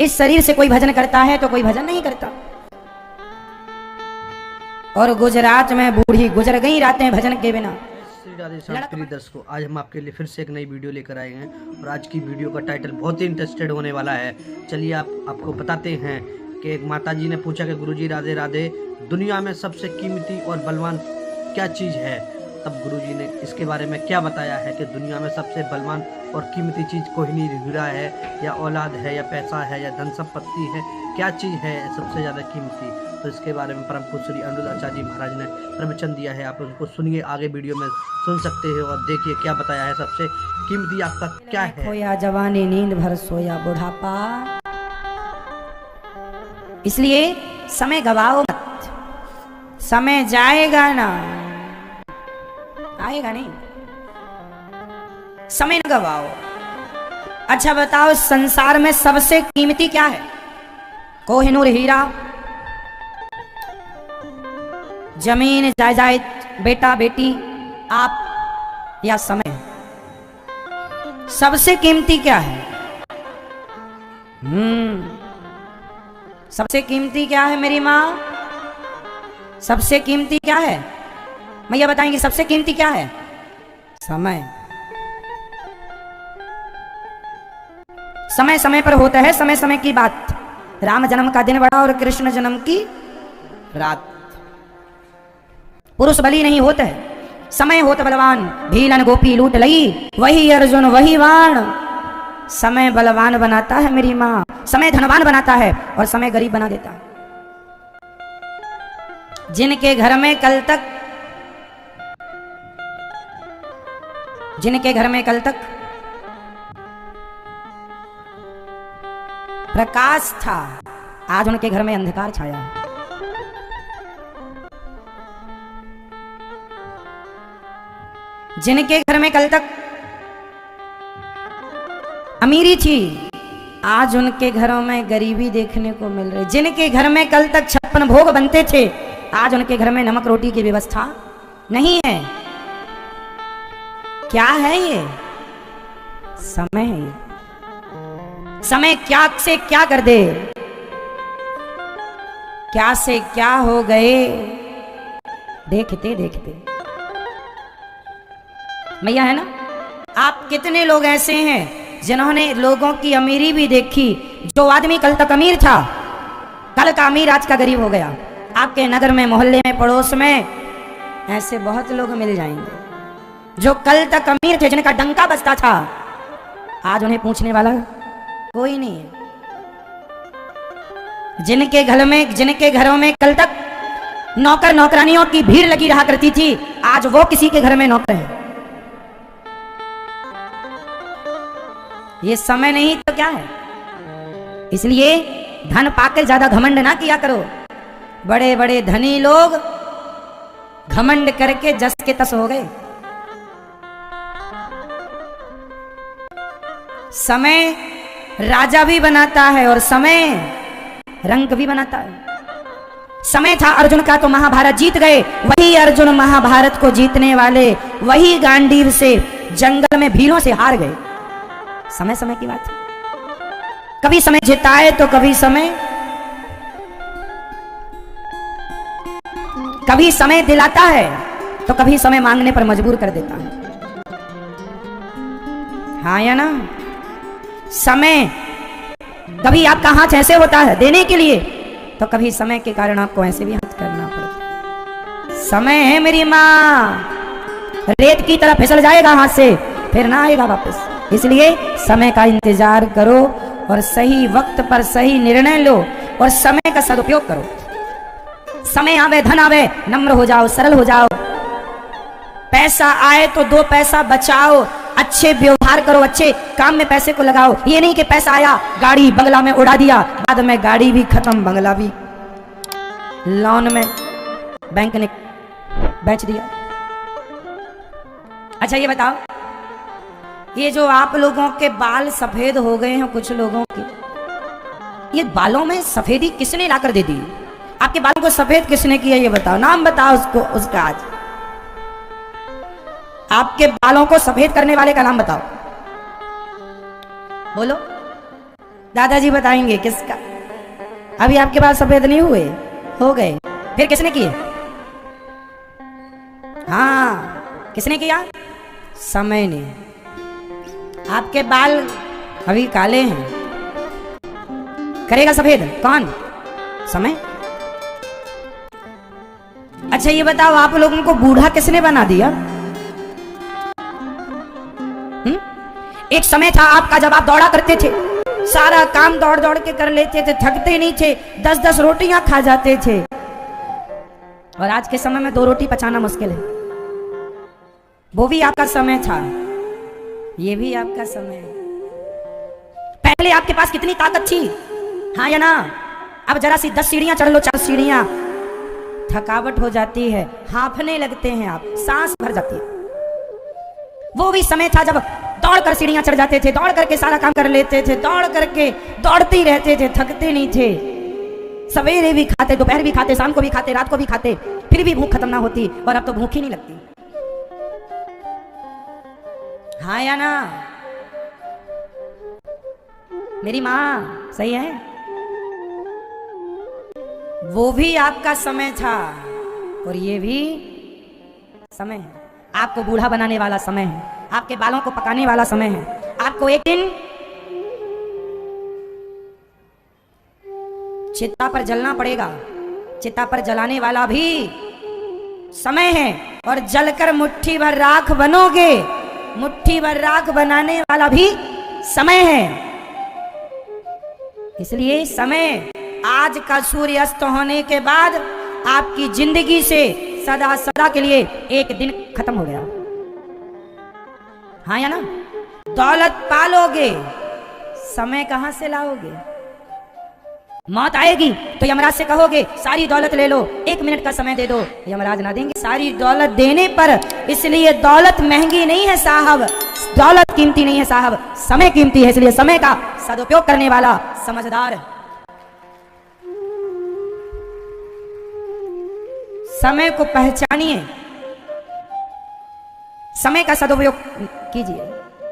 इस शरीर से कोई भजन करता है तो कोई भजन नहीं करता। और गुजरात में बूढ़ी गुजर गई रातें भजन के बिना। श्री राधे श्याम प्रिय दर्शकों, आज हम आपके लिए फिर से एक नई वीडियो लेकर आए हैं और आज की वीडियो का टाइटल बहुत ही इंटरेस्टेड होने वाला है। चलिए आपको बताते हैं कि एक माता जी ने पूछा कि गुरुजी राधे राधे, दुनिया में सबसे कीमती और बलवान क्या चीज़ है। तब गुरुजी ने इसके बारे में क्या बताया है कि दुनिया में सबसे बलवान और कीमती चीज़ कोहिनूर हीरा है या औलाद है या पैसा है या धन संपत्ति है, क्या चीज़ है सबसे ज़्यादा कीमती। तो इसके बारे में परम पूज्य श्री अनिरुद्ध आचार्य जी महाराज ने प्रवचन दिया है। आप उनको सुनिए, आगे वीडियो में सुन सकते हैं और देखिए क्या बताया है सबसे कीमती आपका क्या है। खोया जवानी नींद भर सोया बुढ़ापा, इसलिए समय गवाओ मत। समय जाएगा ना, आएगा नहीं, समय न गवाओ। अच्छा बताओ, संसार में सबसे कीमती क्या है? कोहिनूर हीरा, जमीन जायदाद, बेटा बेटी, आप या समय? सबसे कीमती क्या है? सबसे कीमती क्या है मेरी माँ? सबसे कीमती क्या है? मैया बताएंगे सबसे कीमती क्या है? समय। समय समय पर होता है, समय समय की बात। राम जन्म का दिन बड़ा और कृष्ण जन्म की रात। पुरुष बली नहीं होता है, समय होता बलवान। भीलन गोपी लूट लई, वही अर्जुन वही बाण। समय बलवान बनाता है मेरी माँ, समय धनवान बनाता है और समय गरीब बना देता है। जिनके घर में कल तक प्रकाश था, आज उनके घर में अंधकार छाया है। जिनके घर में कल तक अमीरी थी, आज उनके घरों में गरीबी देखने को मिल रही। जिनके घर में कल तक 56 भोग बनते थे, आज उनके घर में नमक रोटी की व्यवस्था नहीं है। क्या है ये? समय है ये। समय क्या से क्या कर दे, क्या से क्या हो गए देखते देखते। मैया है ना, आप कितने लोग ऐसे हैं जिन्होंने लोगों की अमीरी भी देखी। जो आदमी कल तक अमीर था, कल का अमीर आज का गरीब हो गया। आपके नगर में, मोहल्ले में, पड़ोस में ऐसे बहुत लोग मिल जाएंगे जो कल तक अमीर थे, जिनका डंका बजता था, आज उन्हें पूछने वाला कोई नहीं है। जिनके घरों में कल तक नौकर नौकरानियों की भीड़ लगी रहा करती थी, आज वो किसी के घर में नौकर है। ये समय नहीं तो क्या है? इसलिए धन पाकर ज्यादा घमंड ना किया करो। बड़े बड़े धनी लोग घमंड करके जस के तस हो गए। समय राजा भी बनाता है और समय रंग भी बनाता है। समय था अर्जुन का तो महाभारत जीत गए। वही अर्जुन महाभारत को जीतने वाले, वही गांडीव से जंगल में भीलों से हार गए। समय समय की बात है। कभी समय जिताए तो कभी समय दिलाता है तो कभी समय मांगने पर मजबूर कर देता है। हाँ या ना? समय कभी आपका हाथ ऐसे होता है देने के लिए, तो कभी समय के कारण आपको ऐसे भी हाथ करना पड़ता है। समय है मेरी माँ, रेत की तरह फिसल जाएगा हाथ से, फिर ना आएगा वापस। इसलिए समय का इंतजार करो और सही वक्त पर सही निर्णय लो और समय का सदुपयोग करो। समय आवे धन आवे, नम्र हो जाओ, सरल हो जाओ। पैसा आए तो 2 पैसा बचाओ, अच्छे व्यवहार करो, अच्छे काम में पैसे को लगाओ। ये नहीं कि पैसा आया, गाड़ी बंगला में उड़ा दिया, बाद में गाड़ी भी खत्म, बंगला भी लोन में बैंक ने बेच दिया। अच्छा ये बताओ, ये जो आप लोगों के बाल सफेद हो गए हैं, कुछ लोगों के, ये बालों में सफेदी किसने लाकर दे दी? आपके बालों को सफेद किसने किया? ये बताओ, नाम बताओ उसका। आज आपके बालों को सफेद करने वाले का नाम बताओ, बोलो। दादाजी बताएंगे किसका। अभी आपके पास सफेद नहीं हुए, हो गए। फिर किसने किए? हाँ, किसने किया? समय ने। आपके बाल अभी काले हैं, करेगा सफेद कौन? समय। अच्छा ये बताओ, आप लोगों को बूढ़ा किसने बना दिया? एक समय था आपका जब आप दौड़ा करते थे, सारा काम दौड़ दौड़ के कर लेते थे, थकते नहीं थे, 10-10 रोटियां खा जाते थे। और आज के समय में 2 रोटी पचाना मुश्किल है। वो भी आपका समय था, ये भी आपका समय है। पहले आपके पास कितनी ताकत थी, हाँ या ना? अब जरा सी 10 सीढ़ियां चढ़ लो, 4 सीढ़ियां, थकावट हो जाती है, हांफने लगते हैं आप, सांस भर जाती है। वो भी समय था जब दौड़ कर सीढ़ियां चढ़ जाते थे, दौड़ करके सारा काम कर लेते थे, दौड़ करके दौड़ते ही रहते थे, थकते नहीं थे। सवेरे भी खाते, दोपहर भी खाते, शाम को भी खाते, रात को भी खाते, फिर भी भूख खत्म ना होती। और अब तो भूख ही नहीं लगती, हाँ या ना? मेरी माँ सही है। वो भी आपका समय था और ये भी समय है। आपको बूढ़ा बनाने वाला समय है, आपके बालों को पकाने वाला समय है। आपको एक दिन चिता पर जलना पड़ेगा, चिता पर जलाने वाला भी समय है। और जलकर मुट्ठी भर राख बनोगे, मुट्ठी भर राख बनाने वाला भी समय है। इसलिए समय, आज का सूर्य अस्त होने के बाद आपकी जिंदगी से सदा सदा के लिए एक दिन खत्म हो गया, हाँ या ना? दौलत पालोगे, समय कहां से लाओगे? मौत आएगी तो यमराज से कहोगे सारी दौलत ले लो, 1 मिनट का समय दे दो, यमराज ना देंगे सारी दौलत देने पर। इसलिए दौलत महंगी नहीं है साहब, दौलत कीमती नहीं है साहब, समय कीमती है। इसलिए समय का सदुपयोग करने वाला समझदार। समय को पहचानिए, समय का सदुपयोग कीजिए।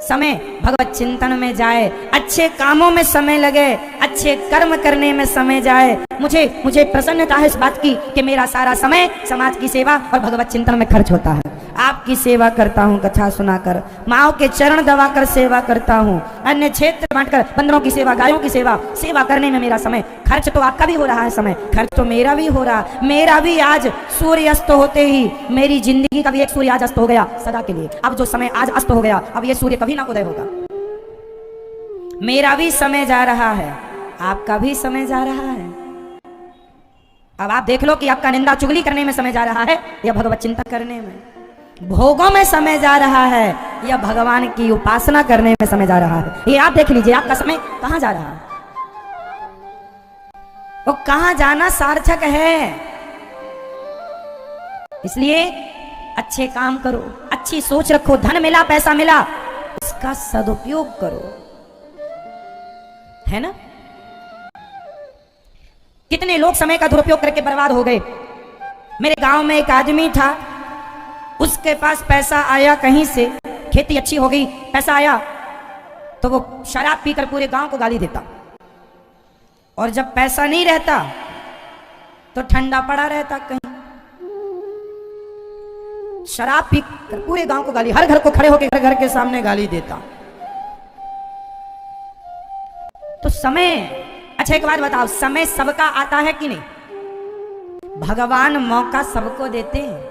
समय भगवत चिंतन में जाए, अच्छे कामों में समय लगे, अच्छे कर्म करने में समय जाए। मुझे प्रसन्नता है इस बात की कि मेरा सारा समय समाज की सेवा और भगवत चिंतन में खर्च होता है। आपकी सेवा करता हूँ, कथा सुनाकर, माओ के चरण दबाकर सेवा करता हूँ, अन्य क्षेत्र बांटकर, बंदरों की सेवा, गायों की सेवा, सेवा करने में मेरा समय खर्च तो आपका भी हो रहा है, समय खर्च तो मेरा भी हो रहा। मेरा भी आज सूर्य अस्त होते ही मेरी जिंदगी का भी एक सूर्य आज अस्त हो गया सदा के लिए। अब जो समय आज अस्त हो गया, अब ये सूर्य कभी ना उदय होगा। मेरा भी समय जा रहा है, आपका भी समय जा रहा है। अब आप देख लो कि आपका निंदा चुगली करने में समय जा रहा है या भगवत चिंतन करने में, भोगों में समय जा रहा है या भगवान की उपासना करने में समय जा रहा है। ये आप देख लीजिए आपका समय कहां जा रहा है, वो कहां जाना सार्थक है। इसलिए अच्छे काम करो, अच्छी सोच रखो। धन मिला, पैसा मिला, उसका सदुपयोग करो, है ना? कितने लोग समय का दुरुपयोग करके बर्बाद हो गए। मेरे गांव में एक आदमी था, उसके पास पैसा आया कहीं से, खेती अच्छी हो गई, पैसा आया तो वो शराब पीकर पूरे गांव को गाली देता, और जब पैसा नहीं रहता तो ठंडा पड़ा रहता कहीं, शराब पीकर पूरे गांव को गाली, हर घर को खड़े होकर घर घर के सामने गाली देता। तो समय, अच्छा एक बात बताओ, समय सबका आता है कि नहीं? भगवान मौका सबको देते हैं,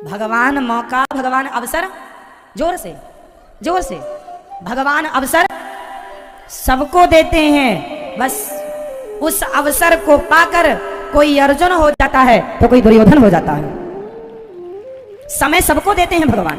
भगवान मौका, भगवान अवसर, जोर से जोर से, भगवान अवसर सबको देते हैं। बस उस अवसर को पाकर कोई अर्जुन हो जाता है तो कोई दुर्योधन हो जाता है। समय सबको देते हैं भगवान,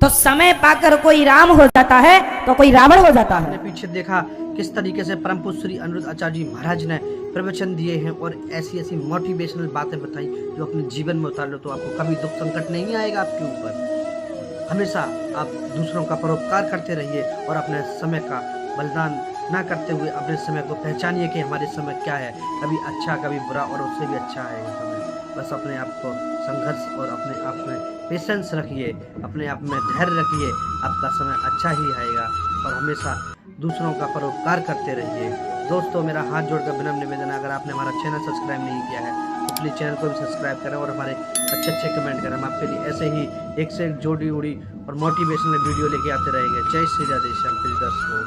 तो समय पाकर कोई राम हो जाता है तो कोई रावण हो जाता है। पीछे देखा किस तरीके से परम पूज्य श्री अनिरुद्ध आचार्य जी महाराज ने प्रवचन दिए हैं और ऐसी ऐसी मोटिवेशनल बातें बताई जो अपने जीवन में उतार लो तो आपको कभी दुख संकट नहीं आएगा आपके ऊपर। हमेशा आप दूसरों का परोपकार करते रहिए और अपने समय का बलिदान ना करते हुए अपने समय को पहचानिए कि हमारे समय क्या है, कभी अच्छा कभी बुरा और उससे भी अच्छा है समय। बस अपने आप को संघर्ष और अपने आप में पेशेंस रखिए, अपने आप में धैर्य रखिए, आपका समय अच्छा ही आएगा और हमेशा दूसरों का परोपकार करते रहिए। दोस्तों, मेरा हाथ जोड़कर विनम्र निवेदन है, अगर आपने हमारा चैनल सब्सक्राइब नहीं किया है तो प्लीज़ चैनल को भी सब्सक्राइब करें और हमारे अच्छे कमेंट करें। हम आपके लिए ऐसे ही एक से एक जोड़ी उड़ी और मोटिवेशनल वीडियो लेके आते रहेंगे। जय श्री राधे श्याम प्रिय दर्शकों।